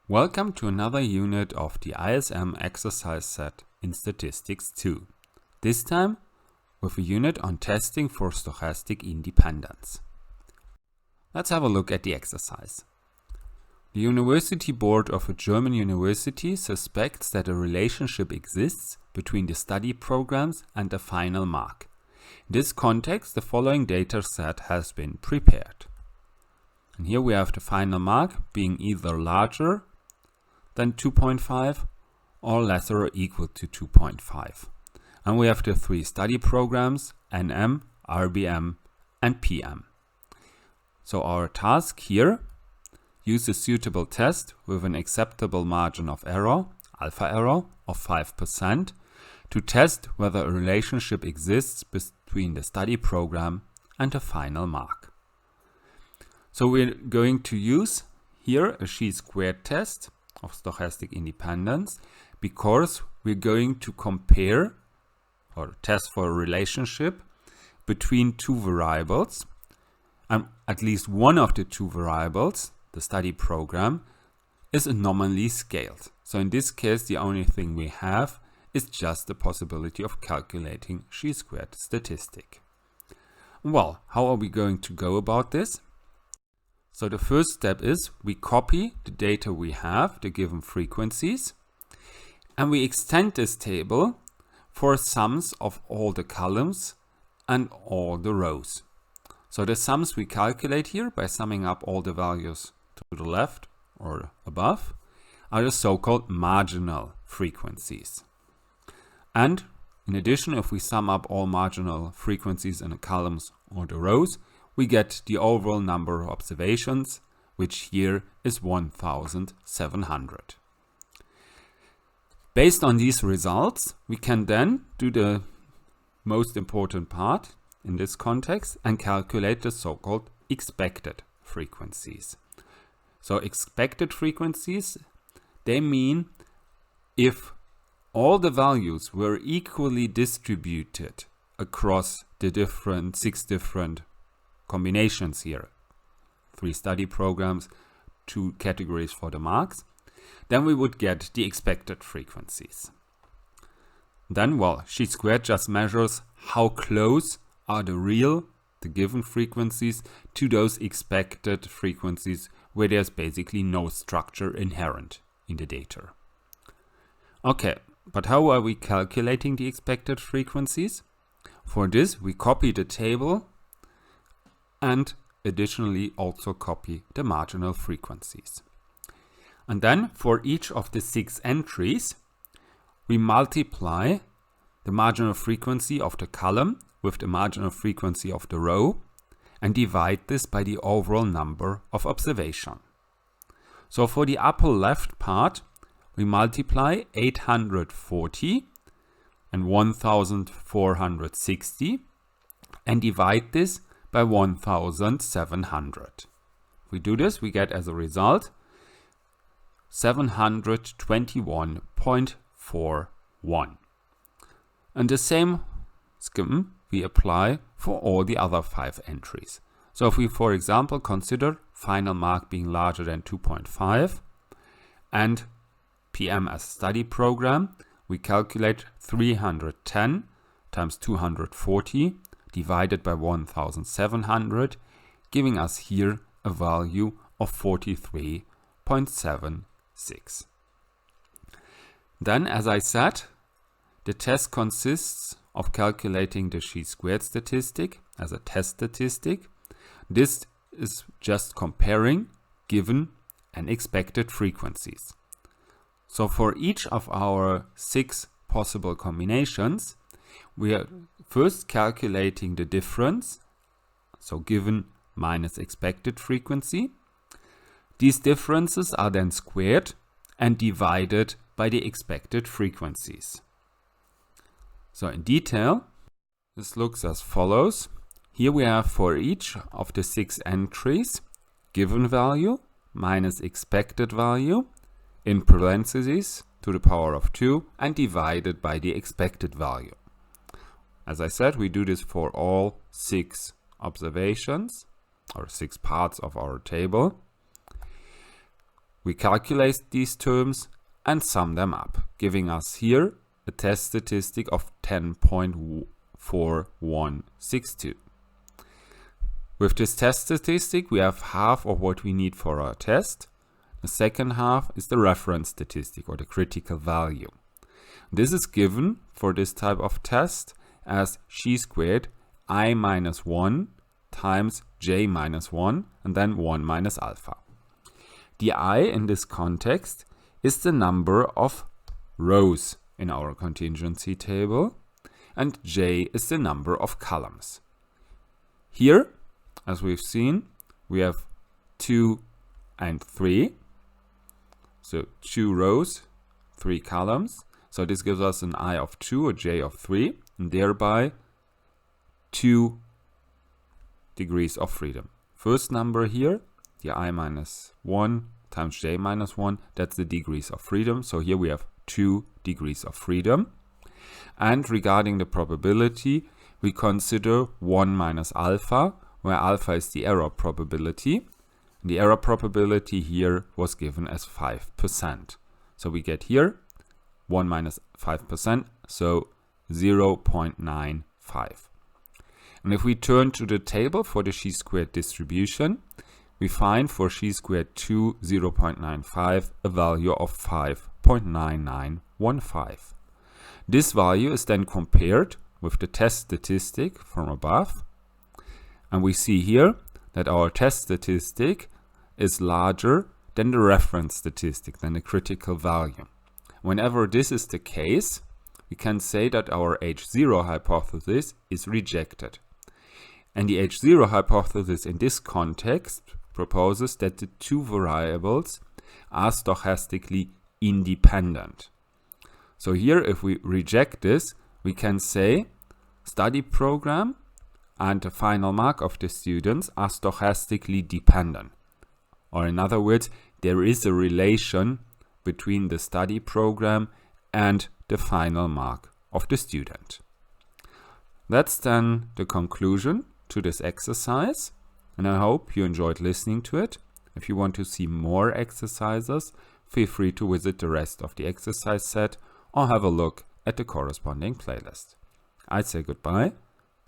Welcome to another unit of the ISM Exercise Set in Statistics 2. This time with a unit on testing for stochastic independence. Let's have a look at the exercise. The University Board of a German university suspects that a relationship exists between the study programs and the final mark. In this context, the following data set has been prepared. And here we have the final mark being either larger than 2.5 or lesser or equal to 2.5. And we have the three study programs, NM, RBM and PM. So our task here, use a suitable test with an acceptable margin of error, alpha error of 5%, to test whether a relationship exists between the study program and the final mark. So we're going to use here a chi-squared test of stochastic independence because we're going to compare or test for a relationship between two variables, and at least one of the two variables, the study program, is nominally scaled. So in this case, the only thing we have is just the possibility of calculating chi-squared statistic. Well, how are we going to go about this? So the first step is we copy the data we have, the given frequencies, and we extend this table for sums of all the columns and all the rows. So the sums we calculate here by summing up all the values to the left or above are the so-called marginal frequencies. And in addition, if we sum up all marginal frequencies in the columns or the rows, we get the overall number of observations, which here is 1,700. Based on these results, we can then do the most important part in this context and calculate the so-called expected frequencies. So expected frequencies, they mean if all the values were equally distributed across the six different combinations here, 3 study programs, 2 categories for the marks, then we would get the expected frequencies. Then, well, chi-squared just measures how close are the given frequencies to those expected frequencies where there's basically no structure inherent in the data. Okay, but how are we calculating the expected frequencies? For this, we copy the table and additionally also copy the marginal frequencies. And then for each of the 6 entries, we multiply the marginal frequency of the column with the marginal frequency of the row and divide this by the overall number of observation. So for the upper left part, we multiply 840 and 1460 and divide this by 1,700. If we do this, we get as a result 721.41. And the same scheme we apply for all the other 5 entries. So if we, for example, consider final mark being larger than 2.5 and PM as study program, we calculate 310 times 240 divided by 1,700, giving us here a value of 43.76. Then, as I said, the test consists of calculating the chi-squared statistic as a test statistic. This is just comparing given and expected frequencies. So for each of our 6 possible combinations, we are first calculating the difference, so given minus expected frequency. These differences are then squared and divided by the expected frequencies. So in detail, this looks as follows. Here we have for each of the 6 entries, given value minus expected value in parentheses to the power of 2 and divided by the expected value. As I said, we do this for all 6 observations or 6 parts of our table. We calculate these terms and sum them up, giving us here a test statistic of 10.4162. With this test statistic, we have half of what we need for our test. The second half is the reference statistic or the critical value. This is given for this type of test as chi² I minus 1 times j minus 1 and then 1 minus alpha. The I in this context is the number of rows in our contingency table and j is the number of columns. Here, as we've seen, we have 2 and 3. So 2 rows, 3 columns. So this gives us an I of 2 or j of 3 and thereby 2 degrees of freedom. First number here, the I minus 1 times j minus 1, that's the degrees of freedom. So here we have 2 degrees of freedom. And regarding the probability, we consider 1 minus alpha, where alpha is the error probability. The error probability here was given as 5%. So we get here 1 minus 5%, so 0.95. And if we turn to the table for the chi² distribution, we find for chi² 2 0.95 a value of 5.9915. This value is then compared with the test statistic from above. And we see here that our test statistic is larger than the reference statistic, than the critical value. Whenever this is the case, we can say that our H0 hypothesis is rejected. And the H0 hypothesis in this context proposes that the two variables are stochastically independent. So here, if we reject this, we can say study program and the final mark of the students are stochastically dependent. Or in other words, there is a relation between the study program and the final mark of the student. That's then the conclusion to this exercise, and I hope you enjoyed listening to it. If you want to see more exercises, feel free to visit the rest of the exercise set or have a look at the corresponding playlist. I'd say goodbye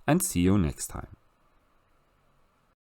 and see you next time.